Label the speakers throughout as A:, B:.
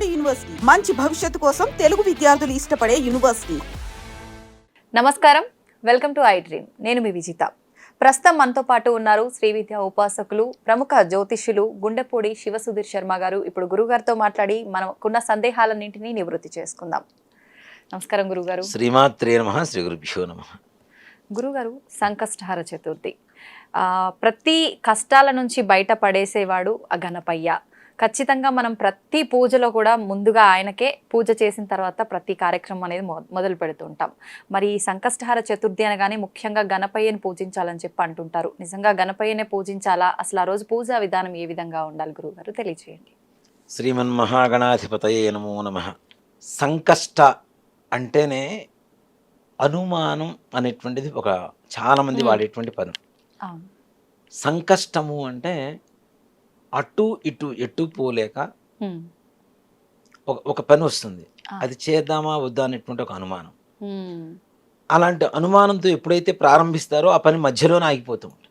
A: నాడు యూనివర్సిటీ మంచి భవిష్యత్తు కోసం తెలుగు విద్యార్థులు ఇష్టపడే యూనివర్సిటీ.
B: నమస్కారం, వెల్కమ్ టు ఐ డ్రీమ్. నేను మీ విజిత. ప్రస్తుతం మనతో పాటు ఉన్నారు శ్రీ విద్యా ఉపాసకులు, ప్రముఖ జ్యోతిష్యులు గుండెపూడి శివసుధీర్ శర్మ గారు. ఇప్పుడు గురుగారితో మాట్లాడి మనకున్న సందేహాలన్నింటినీ నివృత్తి చేసుకుందాం. నమస్కారం గురుగారు.
C: శ్రీమాత్రే నమః. శ్రీ గురుభ్యో నమః.
B: గురుగారు, సంకష్టహర చతుర్థి, ప్రతి కష్టాల నుంచి బయటపడేసేవాడు ఆ గణపయ్య. ఖచ్చితంగా మనం ప్రతి పూజలో కూడా ముందుగా ఆయనకే పూజ చేసిన తర్వాత ప్రతి కార్యక్రమం అనేది మొదలు పెడుతూ ఉంటాం. మరి ఈ సంకష్టహర చతుర్థి అనగానే ముఖ్యంగా గణపయ్యని పూజించాలని చెప్పి అంటుంటారు. నిజంగా గణపయ్యనే పూజించాలా? అసలు ఆ రోజు పూజా విధానం ఏ విధంగా ఉండాలి గురువుగారు, తెలియజేయండి.
C: శ్రీమన్మహాగణాధిపతయే నమో నమః. సంకష్ట అంటేనే అనుమానం అనేటువంటిది ఒక చాలా మంది వాడేటువంటి పదం. సంకష్టము అంటే అటు ఇటు ఎటు పోలేక ఒక పని వస్తుంది, అది చేద్దామా వద్దా అనేటువంటి ఒక అనుమానం. అలాంటి అనుమానంతో ఎప్పుడైతే ప్రారంభిస్తారో ఆ పని మధ్యలోనే ఆగిపోతూ ఉంటుంది.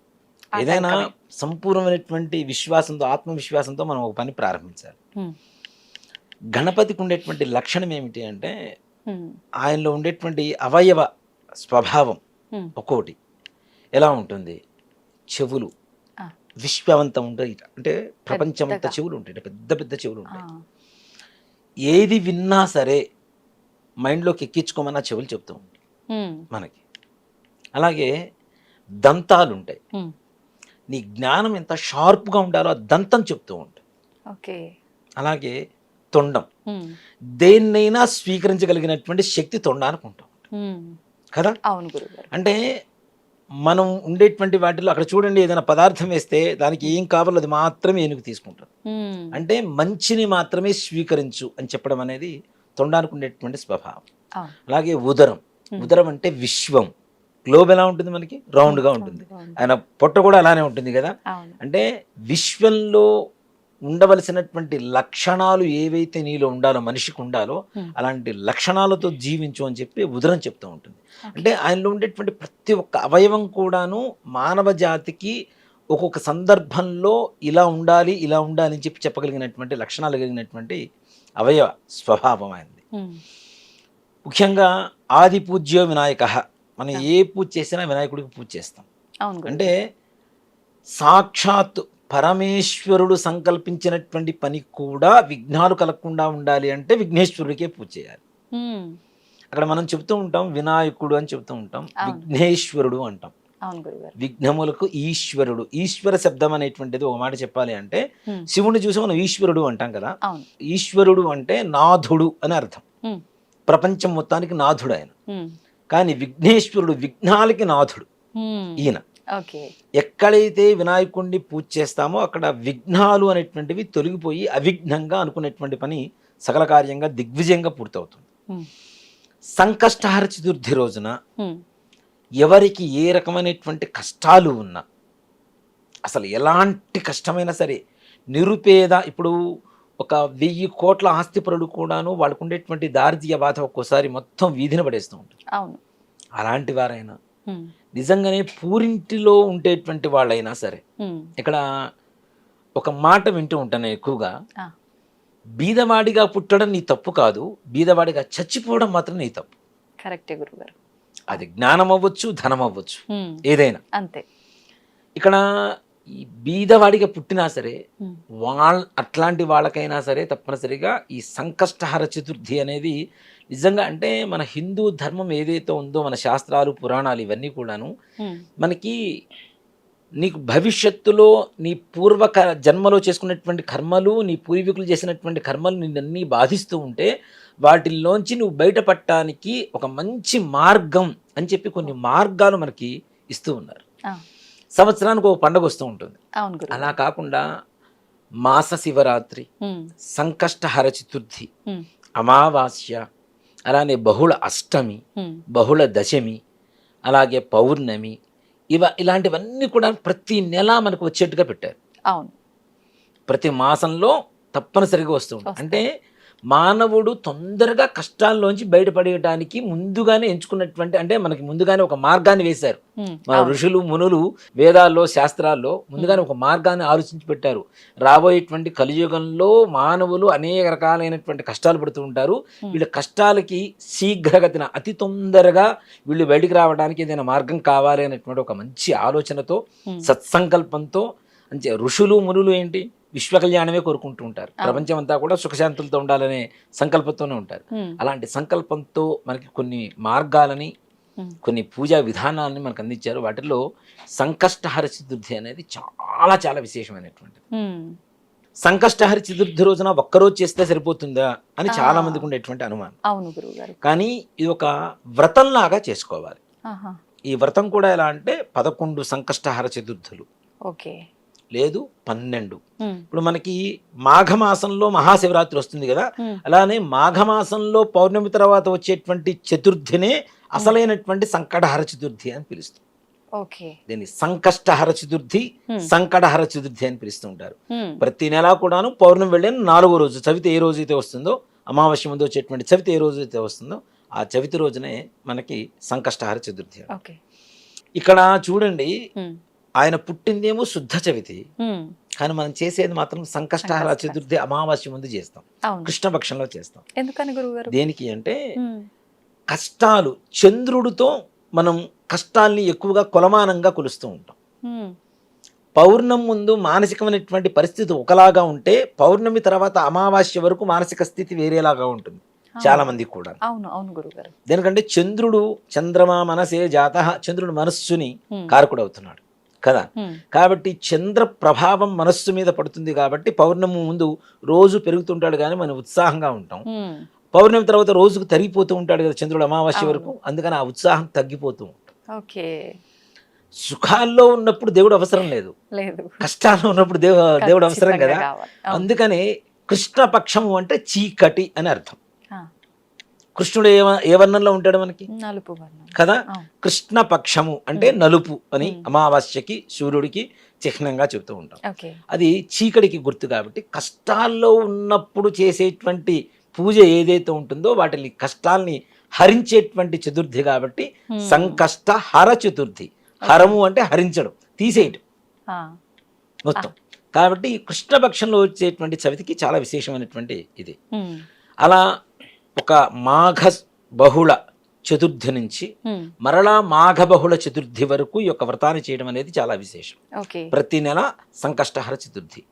C: ఏదైనా సంపూర్ణమైనటువంటి విశ్వాసంతో, ఆత్మవిశ్వాసంతో మనం ఒక పని ప్రారంభించాలి. గణపతికి ఉండేటువంటి లక్షణం ఏమిటి అంటే ఆయనలో ఉండేటువంటి అవయవ స్వభావం ఒక్కోటి ఎలా ఉంటుంది. చెవులు విశ్వవంతం ఉంటాయి, అంటే ప్రపంచమంతా చెవులు ఉంటాయి, పెద్ద పెద్ద చెవులు ఉంటాయి. ఏది విన్నా సరే మైండ్లోకి ఎక్కించుకోమన్నా చెవులు చెప్తూ ఉంటాయి మనకి. అలాగే దంతాలు ఉంటాయి, నీ జ్ఞానం ఎంత షార్ప్గా ఉండాలో ఆ దంతం చెప్తూ ఉంటుంది. అలాగే తొండం, దేన్నైనా స్వీకరించగలిగినటువంటి శక్తి తొండానికి ఉంటాం కదా. అంటే మనం ఉండేటువంటి వాటిలో అక్కడ చూడండి, ఏదైనా పదార్థం వేస్తే దానికి ఏం కావాలో అది మాత్రమే ఏనుగు తీసుకుంటాం. అంటే మంచిని మాత్రమే స్వీకరించు అని చెప్పడం అనేది తొండానికి ఉండేటువంటి స్వభావం. అలాగే ఉదరం, ఉదరం అంటే విశ్వం. గ్లోబ్ ఎలా ఉంటుంది మనకి? రౌండ్గా ఉంటుంది. ఆయన పొట్ట కూడా అలానే ఉంటుంది కదా. అంటే విశ్వంలో ఉండవలసినటువంటి లక్షణాలు ఏవైతే నీలో ఉండాలో, మనిషికి ఉండాలో అలాంటి లక్షణాలతో జీవించు అని చెప్పి ఉదరం చెప్తూ ఉంటుంది. అంటే ఆయనలో ఉండేటువంటి ప్రతి ఒక్క అవయవం కూడాను మానవ జాతికి ఒక్కొక్క సందర్భంలో ఇలా ఉండాలి, ఇలా ఉండాలి అని చెప్పి చెప్పగలిగినటువంటి లక్షణాలు కలిగినటువంటి అవయవ స్వభావం ఆయనది. ముఖ్యంగా ఆది పూజ్యో వినాయక. మనం ఏ పూజ చేసినా వినాయకుడికి పూజ చేస్తాం. అంటే సాక్షాత్ పరమేశ్వరుడు సంకల్పించినటువంటి పని కూడా విఘ్నాలు కలగకుండా ఉండాలి అంటే విఘ్నేశ్వరుడికే పూజ చేయాలి. అక్కడ మనం చెబుతూ ఉంటాం వినాయకుడు అని చెబుతూ ఉంటాం, విఘ్నేశ్వరుడు అంటాం. విఘ్నములకు ఈశ్వరుడు. ఈశ్వర శబ్దం అనేటువంటిది ఒక మాట చెప్పాలి అంటే శివుని చూసి మనం ఈశ్వరుడు అంటాం కదా. ఈశ్వరుడు అంటే నాథుడు అని అర్థం. ప్రపంచం మొత్తానికి నాథుడు ఆయన. కానీ విఘ్నేశ్వరుడు విఘ్నాలకి నాథుడు ఈయన. ఎక్కడైతే వినాయకుడిని పూజ చేస్తామో అక్కడ విఘ్నాలు అనేటువంటివి తొలగిపోయి అవిఘ్నంగా అనుకునేటువంటి పని సకల కార్యంగా దిగ్విజయంగా పూర్తవుతుంది. సంకష్టహర చతుర్థి రోజున ఎవరికి ఏ రకమైనటువంటి కష్టాలు ఉన్నా, అసలు ఎలాంటి కష్టమైనా సరే, నిరుపేద, ఇప్పుడు ఒక 1000 కోట్ల ఆస్తిపరుడు కూడాను వాళ్ళకు ఉండేటువంటి దారిద్ర్య బాధ ఒక్కోసారి మొత్తం వీధిని పడేస్తూ ఉంటుంది. అలాంటి వారైనా, నిజంగానే పూరింటిలో ఉండేటువంటి వాళ్ళైనా సరే, ఇక్కడ ఒక మాట వింటూ ఉంటాను ఎక్కువగా, బీదవాడిగా పుట్టడం నీ తప్పు కాదు, బీదవాడిగా చచ్చిపోవడం మాత్రం నీ తప్పు.
B: కరెక్టే గురుగారు.
C: అది జ్ఞానం అవ్వచ్చు, ధనం అవ్వచ్చు, ఏదైనా అంతే. ఇక్కడ ఈ బీదవాడిగా పుట్టినా సరే అట్లాంటి వాళ్ళకైనా సరే తప్పనిసరిగా ఈ సంకష్టహర చతుర్థి అనేది నిజంగా, అంటే మన హిందూ ధర్మం ఏదైతే ఉందో, మన శాస్త్రాలు, పురాణాలు ఇవన్నీ కూడాను మనకి నీకు భవిష్యత్తులో నీ జన్మలో చేసుకున్నటువంటి కర్మలు, నీ పూర్వీకులు చేసినటువంటి కర్మలు నిన్నన్నీ బాధిస్తూ ఉంటే వాటిల్లోంచి నువ్వు బయటపడటానికి ఒక మంచి మార్గం అని చెప్పి కొన్ని మార్గాలు మనకి ఇస్తూ ఉన్నారు. సంవత్సరానికి ఒక పండుగ వస్తూ ఉంటుంది. అలా కాకుండా మాస శివరాత్రి, సంకష్టహర చతుర్థి, అమావాస్య, అలానే బహుళ అష్టమి, బహుళ దశమి, అలాగే పౌర్ణమి, ఇలాంటివన్నీ కూడా ప్రతి నెల మనకు వచ్చేట్టుగా పెట్టారు. ప్రతి మాసంలో తప్పనిసరిగా వస్తూ ఉంటాయి. అంటే మానవుడు తొందరగా కష్టాల్లోంచి బయటపడేయడానికి ముందుగానే ఎంచుకున్నటువంటి, అంటే మనకి ముందుగానే ఒక మార్గాన్ని వేశారు మన ఋషులు మునులు. వేదాల్లో శాస్త్రాల్లో ముందుగానే ఒక మార్గాన్ని ఆలోచించి పెట్టారు. రాబోయేటువంటి కలియుగంలో మానవులు అనేక రకాలైనటువంటి కష్టాలు పడుతూ ఉంటారు. వీళ్ళ కష్టాలకి శీఘ్రగతిన అతి తొందరగా వీళ్ళు బయటికి రావడానికి ఏదైనా మార్గం కావాలి అనేటువంటి ఒక మంచి ఆలోచనతో సత్సంకల్పంతో, అంటే ఋషులు మునులు ఏంటి విశ్వ కళ్యాణమే కోరుకుంటూ ఉంటారు. ప్రపంచం అంతా కూడా సుఖశాంతులతో ఉండాలనే సంకల్పంతోనే ఉంటారు. అలాంటి సంకల్పంతో మనకి కొన్ని మార్గాలని, కొన్ని పూజా విధానాలని మనకు అందించారు. వాటిల్లో సంకష్టహర చతుర్థి అనేది చాలా చాలా విశేషమైనటువంటిది. సంకష్టహర చతుర్థి రోజున ఒక్కరోజు చేస్తే సరిపోతుందా అని చాలా మందికి ఉండేటువంటి అనుమానం.
B: అవును గురువుగారు.
C: కానీ ఇది ఒక వ్రతంలాగా చేసుకోవాలి. ఈ వ్రతం కూడా ఎలా అంటే 11 సంకష్టహర చతుర్థులు,
B: ఓకే,
C: లేదు 12. ఇప్పుడు మనకి మాఘమాసంలో మహాశివరాత్రి వస్తుంది కదా, అలానే మాఘమాసంలో పౌర్ణమి తర్వాత వచ్చేటువంటి చతుర్థినే అసలైనటువంటి సంకటహర చతుర్థి అని పిలుస్తాం. దీన్ని సంకష్టహర చతుర్థి, సంకటహర చతుర్థి అని పిలుస్తూ ఉంటారు. ప్రతి నెల కూడాను పౌర్ణమి వెళ్ళిన 4వ రోజు చవితి ఏ రోజు అయితే వస్తుందో, అమావాస్య ముందు వచ్చేటువంటి చవితి ఏ రోజు అయితే వస్తుందో ఆ చవితి రోజునే మనకి సంకష్టహర చతుర్థి. ఇక్కడ చూడండి, ఆయన పుట్టిందేమో శుద్ధ చవితి, కానీ మనం చేసేది మాత్రం సంకష్టహర చతుర్థి అమావాస్య ముందు చేస్తాం, కృష్ణపక్షంలో చేస్తాం.
B: ఎందుకని గురువుగారు?
C: దేనికి అంటే కష్టాలు, చంద్రుడితో మనం కష్టాల్ని ఎక్కువగా కొలమానంగా కొలుస్తూ ఉంటాం. పౌర్ణమి ముందు మానసికమైనటువంటి పరిస్థితి ఒకలాగా ఉంటే పౌర్ణమి తర్వాత అమావాస్య వరకు మానసిక స్థితి వేరేలాగా ఉంటుంది చాలా మందికి కూడా.
B: అవును అవును గురుగారు.
C: దేనికంటే చంద్రుడు చంద్రమా మనసే జాత, చంద్రుడు మనస్సుని కారకుడు అవుతున్నాడు కదా. కాబట్టి చంద్ర ప్రభావం మనస్సు మీద పడుతుంది కాబట్టి పౌర్ణమి ముందు రోజు పెరుగుతుంటాడు కానీ మనం ఉత్సాహంగా ఉంటాం. పౌర్ణమి తర్వాత రోజుకు తరిగిపోతూ ఉంటాడు కదా చంద్రుడు అమావాస్య వరకు, అందుకని ఆ ఉత్సాహం తగ్గిపోతూ ఉంటుంది. సుఖాల్లో ఉన్నప్పుడు దేవుడు అవసరం లేదు, కష్టాల్లో ఉన్నప్పుడు దేవుడు అవసరం కదా. అందుకనే కృష్ణపక్షము అంటే చీకటి అని అర్థం. కృష్ణుడు ఏ వర్ణంలో ఉంటాడు మనకి?
B: నలుపు వర్ణం
C: కదా. కృష్ణపక్షము అంటే నలుపు అని అమావాస్యకి సూర్యుడికి చిహ్నంగా చెబుతూ ఉంటాం. అది చీకటికి గుర్తు కాబట్టి కష్టాల్లో ఉన్నప్పుడు చేసేటువంటి పూజ ఏదైతే ఉంటుందో వాటిని కష్టాల్ని హరించేటువంటి చతుర్థి కాబట్టి సంకష్ట హర చతుర్థి. హరము అంటే హరించడం, తీసేయటం మొత్తం. కాబట్టి కృష్ణపక్షంలో వచ్చేటువంటి చవితికి చాలా విశేషమైనటువంటి ఇది. అలా ఒక మాఘ బహుళ చతుర్థి నుంచి మరలా మాఘ బహుళ చతుర్థి వరకు ఈ యొక్క వ్రతాన్ని చేయడం అనేది చాలా విశేషం. ప్రతి నెల సంకష్టహర చతుర్థి.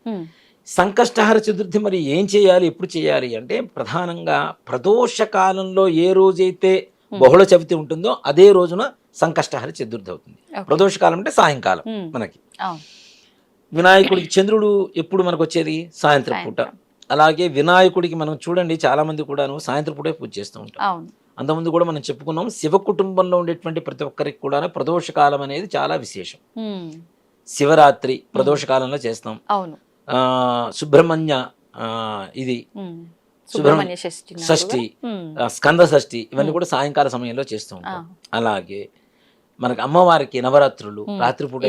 C: సంకష్టహర చతుర్థి మరి ఏం చేయాలి, ఎప్పుడు చేయాలి అంటే ప్రధానంగా ప్రదోష కాలంలో ఏ రోజైతే బహుళ చవితి ఉంటుందో అదే రోజున సంకష్టహర చతుర్థి అవుతుంది. ప్రదోష కాలం అంటే సాయంకాలం. మనకి వినాయకుడికి చంద్రుడు ఎప్పుడు మనకు వచ్చేది? సాయంత్రం పూట. అలాగే వినాయకుడికి మనం చూడండి చాలా మంది కూడాను సాయంత్రం పూటే పూజ చేస్తూ ఉంటాం. అంతకుముందు కూడా మనం చెప్పుకున్నాం, శివ కుటుంబంలో ఉండేటువంటి ప్రతి ఒక్కరికి కూడా ప్రదోష కాలం అనేది చాలా విశేషం. శివరాత్రి ప్రదోష కాలంలో చేస్తాం. సుబ్రహ్మణ్య ఇది సుబ్రహ్మణ్య షష్ఠి, స్కంద షష్ఠి, ఇవన్నీ కూడా సాయంకాల సమయంలో చేస్తూ ఉంటాం. అలాగే మనకి అమ్మవారికి నవరాత్రులు రాత్రిపూట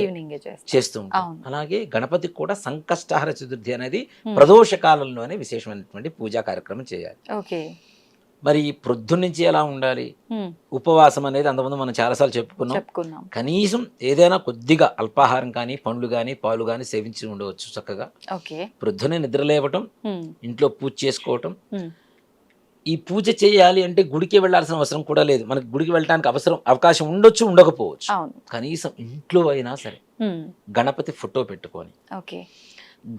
C: చేస్తూ ఉంటాం. అలాగే గణపతికి కూడా సంకష్టహర చతుర్థి అనేది ప్రదోష కాలంలోనే విశేషమైనటువంటి పూజా కార్యక్రమం చేయాలి. మరి ప్రొద్దున్నుంచి ఎలా ఉండాలి? ఉపవాసం అనేది అంతకుముందు మనం చాలాసార్లు చెప్పుకున్నాం. కనీసం ఏదైనా కొద్దిగా అల్పాహారం కానీ పండ్లు కానీ పాలు కానీ సేవించి ఉండవచ్చు చక్కగా. ప్రొద్దునే నిద్ర లేవటం, ఇంట్లో పూజ చేసుకోవటం. ఈ పూజ చేయాలి అంటే గుడికి వెళ్లాల్సిన అవసరం కూడా లేదు. మనకి గుడికి వెళ్ళడానికి అవకాశం ఉండొచ్చు, ఉండకపోవచ్చు. కనీసం ఇంట్లో అయినా సరే గణపతి ఫోటో పెట్టుకొని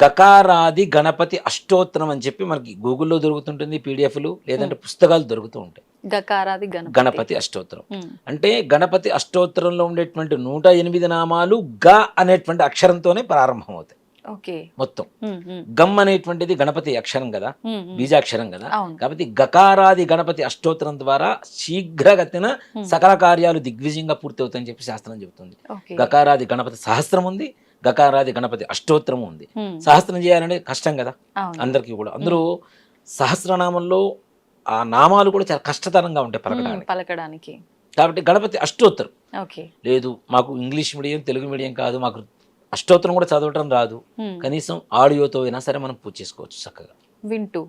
C: గకారాది గణపతి అష్టోత్తరం అని చెప్పి మనకి గూగుల్లో దొరుకుతుంటుంది, పీడిఎఫ్లు లేదంటే పుస్తకాలు దొరుకుతూ ఉంటాయి.
B: గకారాది
C: గణపతి అష్టోత్తరం అంటే గణపతి అష్టోత్తరంలో ఉండేటువంటి 108 నామాలు గ అనేటువంటి అక్షరంతోనే ప్రారంభం అవుతాయి మొత్తం. గమ్ అనేటువంటిది గణపతి అక్షరం కదా, బీజాక్షరం కదా. కాబట్టి గకారాది గణపతి అష్టోత్తరం ద్వారా శీఘ్రగతిన సకల కార్యాలు దిగ్విజయంగా పూర్తి అవుతాయని చెప్పి శాస్త్రం చెబుతుంది. గకారాది గణపతి సహస్రం ఉంది, గకారాది గణపతి అష్టోత్తరం ఉంది. సహస్రం చేయాలంటే కష్టం కదా అందరికీ కూడా. అందరూ సహస్రనామంలో ఆ నామాలు కూడా చాలా కష్టతరంగా ఉంటాయి పలకడానికి. కాబట్టి గణపతి అష్టోత్తరం లేదు, మాకు ఇంగ్లీష్ మీడియం తెలుగు మీడియం కాదు, మాకు అష్టోత్తరం కూడా చదవటం రాదు, కనీసం ఆడియోతో అయినా సరే మనం పూజ చేసుకోవచ్చు చక్కగా. వింటూ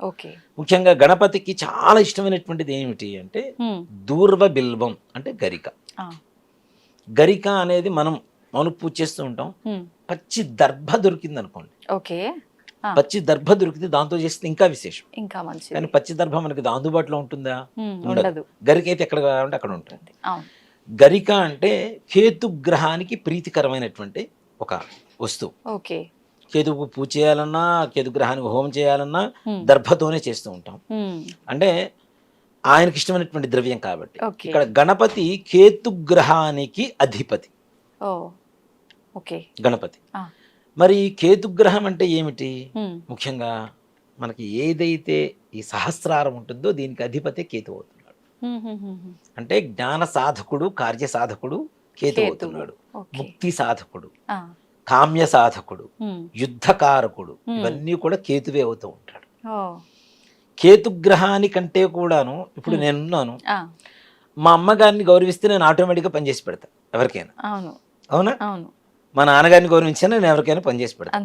B: ఓకే.
C: ముఖ్యంగా గణపతికి చాలా ఇష్టమైనటువంటిది ఏమిటి అంటే దూర్వ బిల్వం అంటే గరిక. గరిక అనేది మనం పూజ చేస్తూ ఉంటాం. పచ్చి దర్భ దొరికింది అనుకోండి,
B: ఓకే,
C: పచ్చి దర్భ దొరికింది, దాంతో చేస్తే ఇంకా విశేషం.
B: ఇంకా మంచిది.
C: కానీ పచ్చి దర్భ మనకి అందుబాటులో ఉంటుందా?
B: ఉండదు.
C: గరిక అయితే ఎక్కడ కావాలంటే అక్కడ ఉంటుంది.
B: అవును.
C: గరిక అంటే కేతుగ్రహానికి ప్రీతికరమైనటువంటి ఒక వస్తువు.
B: ఓకే.
C: కేతువుకు పూజ చేయాలన్నా, కేతుగ్రహానికి హోమం చేయాలన్నా దర్భతోనే చేస్తూ ఉంటాం. అంటే ఆయనకి ఇష్టమైనటువంటి ద్రవ్యం కాబట్టి. ఇక్కడ గణపతి కేతుగ్రహానికి అధిపతి.
B: ఓకే.
C: గణపతి. మరి కేతుగ్రహం అంటే ఏమిటి? ముఖ్యంగా మనకి ఏదైతే ఈ సహస్రారం ఉంటుందో దీనికి అధిపతి కేతు అవుతున్నాడు. అంటే జ్ఞాన సాధకుడు, కార్య సాధకుడు కేతు అవుతున్నాడు. ముక్తి సాధకుడు, కామ్య సాధకుడు, యుద్ధకారకుడు, ఇవన్నీ కూడా కేతువే అవుతూ ఉంటాడు. కేతుగ్రహానికంటే కూడాను ఇప్పుడు నేనున్నాను, మా అమ్మగారిని గౌరవిస్తే నేను ఆటోమేటిక్గా పనిచేసి పెడతా ఎవరికైనా. అవునా? మా నాన్నగారిని గౌరవించినా నేను ఎవరికైనా పనిచేసి పెడతా.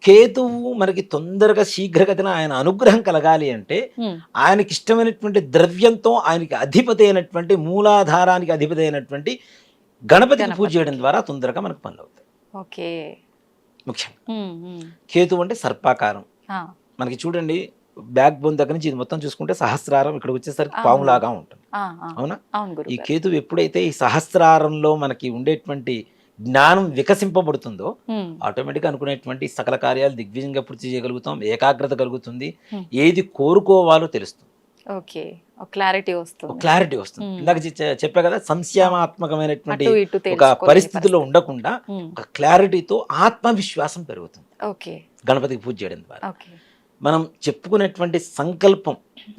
C: కేతువు మనకి తొందరగా శీఘ్రగతిన ఆయన అనుగ్రహం కలగాలి అంటే ఆయనకి ఇష్టమైనటువంటి ద్రవ్యంతో ఆయనకి అధిపతి అయినటువంటి మూలాధారానికి అధిపతి అయినటువంటి గణపతికి పూజ చేయడం ద్వారా తొందరగా మనకు పనులు అవుతాయి.
B: ఓకే.
C: ముఖ్యంగా కేతు అంటే సర్పాకారం. మనకి చూడండి, బ్యాక్ బోన్ దగ్గర నుంచి ఇది మొత్తం చూసుకుంటే సహస్రారం ఇక్కడికి వచ్చేసరికి పాములాగా ఉంటుంది. అవునా? ఈ కేతు ఎప్పుడైతే ఈ సహస్రారంలో మనకి ఉండేటువంటి జ్ఞానం వికసింపబడుతుందో ఆటోమేటిక్గా అనుకునేటువంటి సకల కార్యాలు దిగ్విజయంగా పూర్తి చేయగలుగుతాం. ఏకాగ్రత కలుగుతుంది. ఏది కోరుకోవాలో తెలుస్తుంది.
B: క్లారిటీ
C: వస్తుంది. ఇందాక చెప్పా కదా, సంశయాత్మకమైనటువంటి ఒక పరిస్థితిలో ఉండకుండా ఒక క్లారిటీతో ఆత్మవిశ్వాసం పెరుగుతుంది గణపతికి పూజ చేయడం ద్వారా. మనం చెప్పుకునేటువంటి సంకల్పం,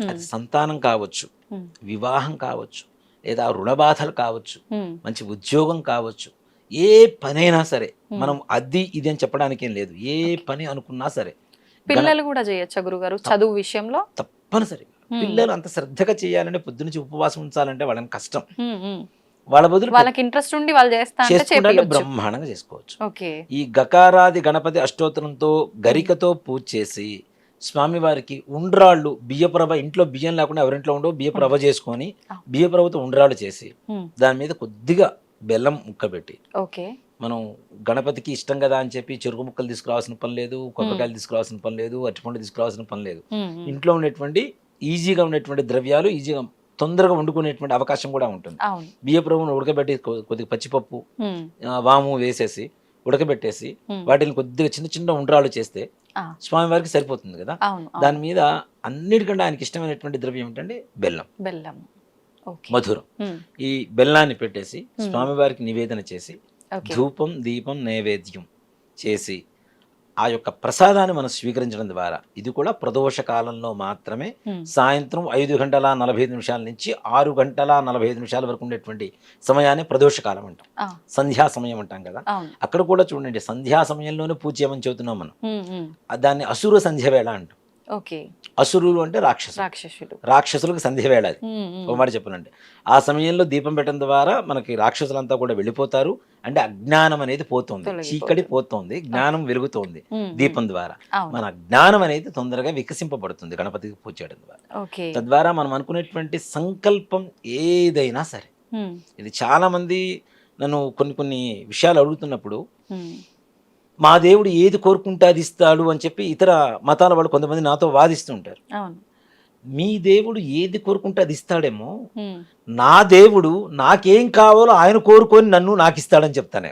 C: అది సంతానం కావచ్చు, వివాహం కావచ్చు, లేదా రుణ బాధలు కావచ్చు, మంచి ఉద్యోగం కావచ్చు, ఏ పనైనా సరే మనం అది ఇది అని చెప్పడానికి ఏం లేదు. ఏ పని అనుకున్నా సరే
B: పిల్లలు కూడా చేయొచ్చా గురుగారు చదువు విషయంలో?
C: తప్పనిసరిగా పిల్లలు అంత శ్రద్ధగా చేయాలంటే, పొద్దునుంచి ఉపవాసం ఉంచాలంటే వాళ్ళని కష్టం. వాళ్ళ బదులు
B: వాళ్ళకి ఇంట్రెస్ట్ ఉండి వాళ్ళు చేసుకుంటే
C: బ్రహ్మాండంగా చేసుకోవచ్చు. ఈ గకారాది గణపతి అష్టోత్తరంతో గరికతో పూజ చేసి స్వామివారికి ఉండ్రాళ్ళు, బియ్యప్రభ, ఇంట్లో బియ్యం లేకుండా ఎవరింట్లో ఉండో బియ్యప్రభ చేసుకొని బియ్యప్రభతో ఉండ్రాళ్ళు చేసి దాని మీద కొద్దిగా బెల్లం ముక్క పెట్టి, మనం గణపతికి ఇష్టం కదా అని చెప్పి చెరుకు ముక్కలు తీసుకురావాల్సిన పని లేదు, కొబ్బరికాయలు తీసుకురావాల్సిన పని లేదు, అరటిపండు తీసుకురావాల్సిన పని లేదు. ఇంట్లో ఉండేటువంటి ఈజీగా ఉండేటువంటి ద్రవ్యాలు ఈజీగా తొందరగా వండుకునేటువంటి అవకాశం కూడా ఉంటుంది. బియ్యప్రభును ఉడకబెట్టి కొద్దిగా పచ్చిపప్పు, వాము వేసేసి ఉడకబెట్టేసి వాటిని కొద్దిగా చిన్న చిన్న ఉండ్రాళ్ళు చేస్తే స్వామివారికి సరిపోతుంది కదా. దాని మీద అన్నిటికంటే ఆయనకి ఇష్టమైనటువంటి ద్రవ్యం ఏంటంటే బెల్లం, మధురం. ఈ బెల్లాన్ని పెట్టేసి స్వామివారికి నివేదన చేసి ధూపం, దీపం, నైవేద్యం చేసి ఆ యొక్క ప్రసాదాన్ని మనం స్వీకరించడం ద్వారా, ఇది కూడా ప్రదోష కాలంలో మాత్రమే, సాయంత్రం 5:45 నుంచి 6:45 వరకు ఉండేటువంటి సమయాన్ని ప్రదోష కాలం అంటాం, సంధ్యా సమయం అంటాం కదా. అక్కడ కూడా చూడండి, సంధ్యా సమయంలోనే పూజ చేయమని చెబుతున్నాం మనం. దాన్ని అసుర సంధ్య వేళ అంటాం. అసురులు అంటే రాక్షసులకు సంధ్య వేళ. అది ఒక మాట చెప్పనంటే ఆ సమయంలో దీపం పెట్టడం ద్వారా మనకి రాక్షసులంతా కూడా వెళ్ళిపోతారు. అంటే అజ్ఞానం అనేది పోతుంది, చీకటి పోతుంది, జ్ఞానం వెలుగుతోంది దీపం ద్వారా. మన జ్ఞానం అనేది తొందరగా వికసింపబడుతుంది గణపతికి పూజ చేయడం ద్వారా. తద్వారా మనం అనుకునేటువంటి సంకల్పం ఏదైనా సరే, ఇది చాలా మంది నన్ను కొన్ని విషయాలు అడుగుతున్నప్పుడు, మా దేవుడు ఏది కోరుకుంటే అది ఇస్తాడు అని చెప్పి ఇతర మతాల వాళ్ళు కొంతమంది నాతో వాదిస్తుంటారు. మీ దేవుడు ఏది కోరుకుంటే అది ఇస్తాడేమో, నా దేవుడు నాకేం కావాలో ఆయన కోరుకొని నాకు ఇస్తాడని చెప్తానే.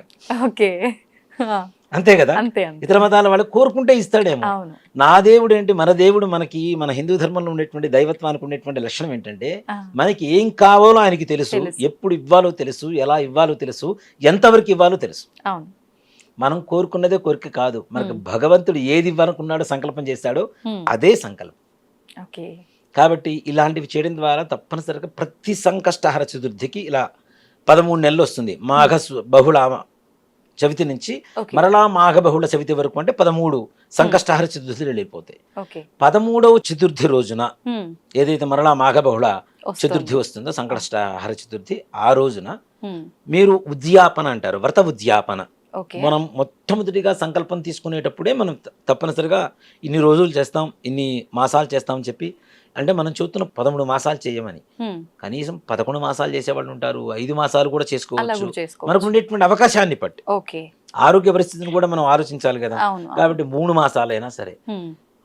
C: అంతే కదా. ఇతర మతాల వాళ్ళు కోరుకుంటే ఇస్తాడేమో. నా దేవుడు ఏంటి, మన దేవుడు మనకి, మన హిందూ ధర్మంలో ఉండేటువంటి దైవత్వానికి ఉండేటువంటి లక్షణం ఏంటంటే, మనకి ఏం కావాలో ఆయనకి తెలుసు, ఎప్పుడు ఇవ్వాలో తెలుసు, ఎలా ఇవ్వాలో తెలుసు, ఎంతవరకు ఇవ్వాలో తెలుసు. మనం కోరుకున్నదే కోరిక కాదు, మనకు భగవంతుడు ఏది ఇవ్వాలనుకున్నాడో సంకల్పం చేశాడో అదే సంకల్పం. కాబట్టి ఇలాంటివి చేయడం ద్వారా తప్పనిసరిగా ప్రతి సంకష్టహర చతుర్థికి ఇలా 13 నెలలు వస్తుంది. మాఘ బహుళ చవితి నుంచి మరలా మాఘ బహుళ చవితి వరకు, అంటే 13 సంకష్టహర చతుర్థులు వెళ్ళిపోతాయి. 13వ చతుర్థి రోజున ఏదైతే మరలా మాఘ బహుళ చతుర్థి వస్తుందో, సంకష్టహర చతుర్థి, ఆ రోజున మీరు ఉద్యాపన అంటారు, వ్రత ఉద్యాపన
B: ఓకే.
C: మనం మొట్టమొదటిగా సంకల్పం తీసుకునేటప్పుడే మనం తప్పనిసరిగా ఇన్ని రోజులు చేస్తాం, ఇన్ని మాసాలు చేస్తామని చెప్పి, అంటే మనం చూస్తున్న 13 మాసాలు చేయమని, కనీసం 11 మాసాలు చేసేవాళ్ళు ఉంటారు, 5 మాసాలు కూడా
B: అలా
C: చేసుకోవచ్చు.
B: కూడా చేసుకోవచ్చు.
C: మనకు ఉండేటువంటి అవకాశాన్ని బట్టి
B: ఓకే.
C: ఆరోగ్య పరిస్థితిని కూడా మనం ఆలోచించాలి కదా.
B: అవును.
C: కాబట్టి 3 మాసాలైనా సరే.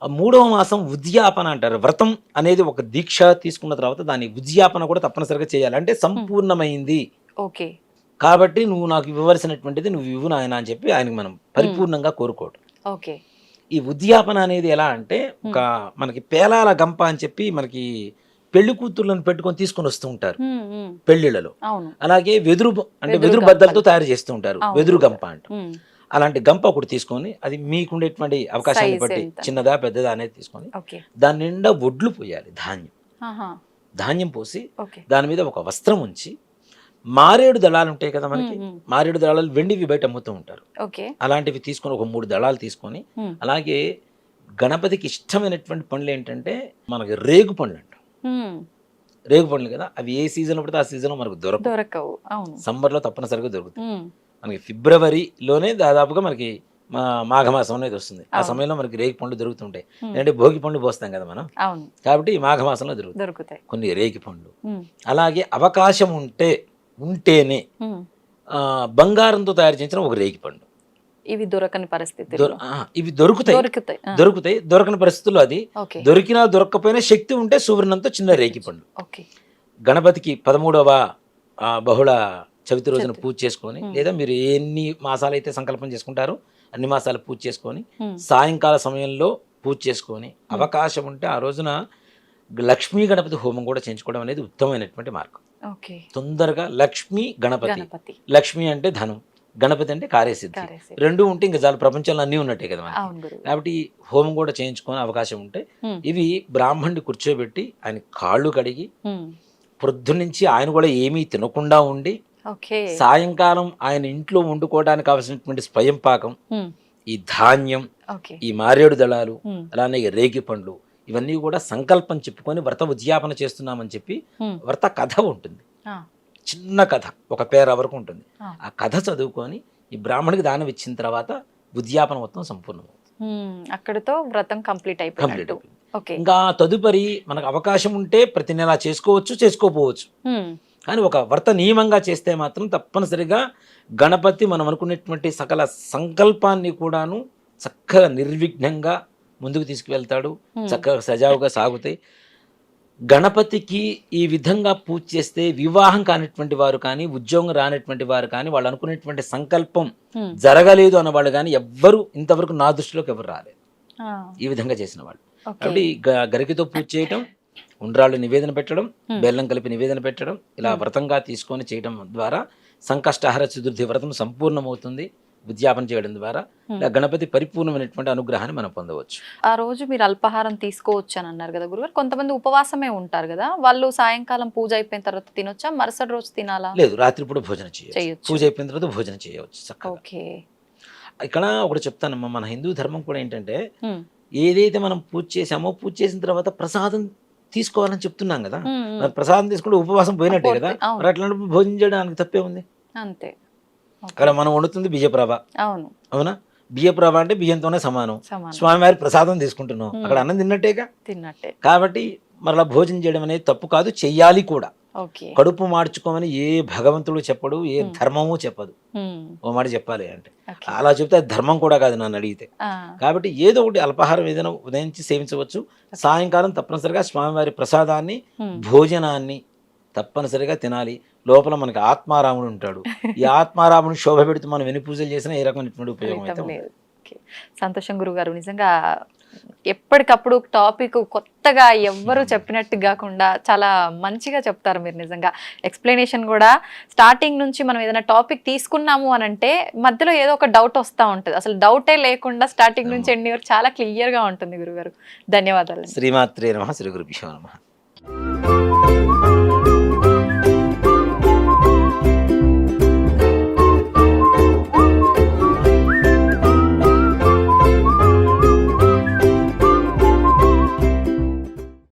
C: ఆ 3వ మాసం ఉద్యాపన అంటారు. వ్రతం అనేది ఒక దీక్ష తీసుకున్న తర్వాత దాని ఉద్యాపన కూడా తప్పనిసరిగా చేయాలి. అంటే సంపూర్ణమైంది
B: ఓకే.
C: కాబట్టి నువ్వు నాకు ఇవ్వవలసినటువంటిది నువ్వు ఇవ్వు నాయన అని చెప్పి ఆయనకి మనం పరిపూర్ణంగా కోరుకోవడం.
B: ఓకే.
C: ఈ ఉద్యాపన అనేది ఎలా అంటే ఒక మనకి పేలాల గంప అని చెప్పి మనకి పెళ్లి కూతుర్లను పెట్టుకొని తీసుకొని వస్తూ ఉంటారు పెళ్లిళ్లలో.
B: అవును.
C: అలాగే వెదురు బద్దలతో తయారు చేస్తూ ఉంటారు, వెదురు గంప అంట. అలాంటి గంప ఒకటి తీసుకొని, అది మీకుండేటువంటి అవకాశాన్ని
B: Size
C: బట్టి
B: ఎంత?
C: చిన్నదా పెద్దదా అనేది తీసుకొని
B: ఓకే.
C: దాని నిండా వడ్లు పోయాలి, ధాన్యం పోసి
B: ఓకే.
C: దాని మీద ఒక వస్త్రం ఉంచి, మారేడు దళాలు ఉంటాయి కదా మనకి, మారేడు దళాలు వెండివి బయట అమ్ముతూ ఉంటారు,
B: ఓకే.
C: అలాంటివి తీసుకొని ఒక 3 దళాలు తీసుకొని, అలాగే గణపతికి ఇష్టమైనటువంటి పండ్లు ఏంటంటే మనకి రేగు పండ్లు అంటాం. రేగు పండ్లు కదా, అవి ఏ సీజన్ పడితే ఆ సీజన్ మనకు
B: దొరకవు. అవును.
C: సమ్మర్లో తప్పనిసరిగా దొరుకుతాయి. మనకి ఫిబ్రవరిలోనే దాదాపుగా మనకి మాఘమాసం అనేది వస్తుంది. ఆ సమయంలో మనకి రేగి పండ్లు దొరుకుతుంటాయి. అంటే భోగి పండ్లు పోస్తాం కదా మనం,
B: అవును.
C: కాబట్టి ఈ మాఘమాసంలో
B: దొరుకుతాయి
C: కొన్ని రేగి పండ్లు. అలాగే అవకాశం ఉంటేనే బంగారంతో తయారు చేసిన ఒక రేగి పండు.
B: ఇవి దొరకని పరిస్థితి,
C: ఇవి దొరుకుతాయి. దొరకని పరిస్థితుల్లో అది దొరికినా దొరకకపోయినా శక్తి ఉంటే సువర్ణంతో చిన్న రేగి పండు. గణపతికి 13వ బహుళ చవితి రోజున పూజ చేసుకొని, లేదా మీరు ఎన్ని మాసాలు అయితే సంకల్పం చేసుకుంటారో అన్ని మాసాలు పూజ చేసుకొని, సాయంకాల సమయంలో పూజ చేసుకొని, అవకాశం ఉంటే ఆ రోజున లక్ష్మీ గణపతి హోమం కూడా చేయించుకోవడం అనేది ఉత్తమమైనటువంటి మార్గం. తొందరగా లక్ష్మీ గణపతి, లక్ష్మి అంటే ధనం, గణపతి అంటే కార్యసిద్ధి, రెండు ఉంటే ఇంకా చాలు, ప్రపంచంలో అన్నీ ఉన్నట్టే కదా మనకి. కాబట్టి హోమం కూడా చేయించుకొని అవకాశం ఉంటే ఇవి బ్రాహ్మణుడి కూర్చోబెట్టి ఆయన కాళ్ళు కడిగి, పొద్దున్నుంచి ఆయన కూడా ఏమీ తినకుండా ఉండి, సాయంకాలం ఆయన ఇంట్లో వండుకోవడానికి కావాల్సినటువంటి స్వయం పాకం, ఈ ధాన్యం, ఈ మారేడు దళాలు, అలానే రేగి పండ్లు, ఇవన్నీ కూడా సంకల్పం చెప్పుకొని వ్రత ఉద్యాపన చేస్తున్నామని చెప్పి వ్రత కథ ఉంటుంది, చిన్న కథ, ఒక పేర వరకు ఉంటుంది. ఆ కథ చదువుకొని ఈ బ్రాహ్మణికి దానం ఇచ్చిన తర్వాత ఉద్యాపన మొత్తం సంపూర్ణమవుతుంది.
B: అక్కడితో వ్రతం కంప్లీట్ అయిపోయింది.
C: ఇంకా తదుపరి మనకు అవకాశం ఉంటే ప్రతి నెల చేసుకోవచ్చు, చేసుకోపోవచ్చు. కానీ ఒక వ్రత నియమంగా చేస్తే మాత్రం తప్పనిసరిగా గణపతి మనం అనుకునేటువంటి సకల సంకల్పాన్ని కూడాను చక్కగా నిర్విఘ్నంగా ముందుకు తీసుకువెళ్తాడు, చక్కగా సజావుగా సాగుతాయి. గణపతికి ఈ విధంగా పూజ చేస్తే వివాహం కానిటువంటి వారు కానీ, ఉద్యోగం రానటువంటి వారు కానీ, వాళ్ళు అనుకునేటువంటి సంకల్పం జరగలేదు అన్నవాళ్ళు కానీ ఎవ్వరు ఇంతవరకు నా దృష్టిలోకి ఎవరు రాలేదు ఈ విధంగా చేసిన వాళ్ళు. కాబట్టి గరికతో పూజ చేయటం, ఉండ్రాళ్ళు నివేదన పెట్టడం, బెల్లం కలిపి నివేదన పెట్టడం, ఇలా వ్రతంగా తీసుకొని చేయడం ద్వారా సంకష్టహర చతుర్థి వ్రతం సంపూర్ణమవుతుంది. ఉద్యాపన చేయడం ద్వారా గణపతి పరిపూర్ణమైనటువంటి అనుగ్రహాన్ని మనం పొందవచ్చు.
B: ఆ రోజు మీరు అల్పాహారం తీసుకోవచ్చు అని అన్నారు కదా గురుగారు, కొంతమంది ఉపవాసమే ఉంటారు కదా, వాళ్ళు సాయంకాలం పూజ అయిపోయిన తర్వాత తినొచ్చా, మరుసటి రోజు తినాలా?
C: లేదు, రాత్రిపూట భోజనం చేయొచ్చు, పూజ అయిపోయిన తర్వాత భోజనం చేయవచ్చు చక్కగా. ఇక్కడ ఒకటి చెప్తానమ్మా, మన హిందూ ధర్మం కూడా ఏంటంటే ఏదైతే మనం పూజ చేసామో పూజ చేసిన తర్వాత ప్రసాదం తీసుకోవాలని చెప్తున్నాం కదా, మరి ప్రసాదం తీసుకుంటే ఉపవాసం పోయినట్టే కదా, మరి అట్లాంటి భోజనం చేయడానికి తప్పే ఉంది.
B: అంతే.
C: అక్కడ మనం వండుతుంది బియ్యపు అవునా, బియ్యపు రవ్వ అంటే బియ్యంతోనే సమానం. స్వామివారి ప్రసాదం తీసుకుంటున్నాం, అక్కడ అన్నం తిన్నట్టే. కాబట్టి మరలా భోజనం చేయడం అనేది తప్పు కాదు, చెయ్యాలి కూడా. కడుపు మార్చుకోమని ఏ భగవంతుడు చెప్పడు, ఏ ధర్మము చెప్పదు. ఓ మాట చెప్పాలి అంటే అలా చెప్తే అది ధర్మం కూడా కాదు నన్ను అడిగితే. కాబట్టి ఏదో ఒకటి అల్పాహారం ఏదైనా ఉదయించి సేవించవచ్చు. సాయంకాలం తప్పనిసరిగా స్వామివారి ప్రసాదాన్ని, భోజనాన్ని తప్పనిసరిగా తినాలి. లోపల మనకి ఆత్మారాముడు ఉంటాడు, ఈ ఆత్మారాముని శోభ పెడుతూ మనం ఎన్ని పూజలు చేసినా ఏ రకమైనటువంటి ఉపయోగం అయితే ఉండదు.
B: సంతోషం గురుగారు, నిజంగా ఎప్పటికప్పుడు టాపిక్ కొత్తగా ఎవ్వరు చెప్పినట్టు కాకుండా చాలా మంచిగా చెప్తారు మీరు. నిజంగా ఎక్స్ప్లెనేషన్ కూడా స్టార్టింగ్ నుంచి మనం ఏదైనా టాపిక్ తీసుకున్నాము అని అంటే మధ్యలో ఏదో ఒక డౌట్ వస్తూ ఉంటుంది, అసలు డౌటే లేకుండా స్టార్టింగ్ నుంచి ఎండింగ్ వరకు చాలా క్లియర్గా ఉంటుంది గురుగారు. ధన్యవాదాలు.
C: శ్రీమాత్రే నమః. శ్రీ గురుభ్యో నమః.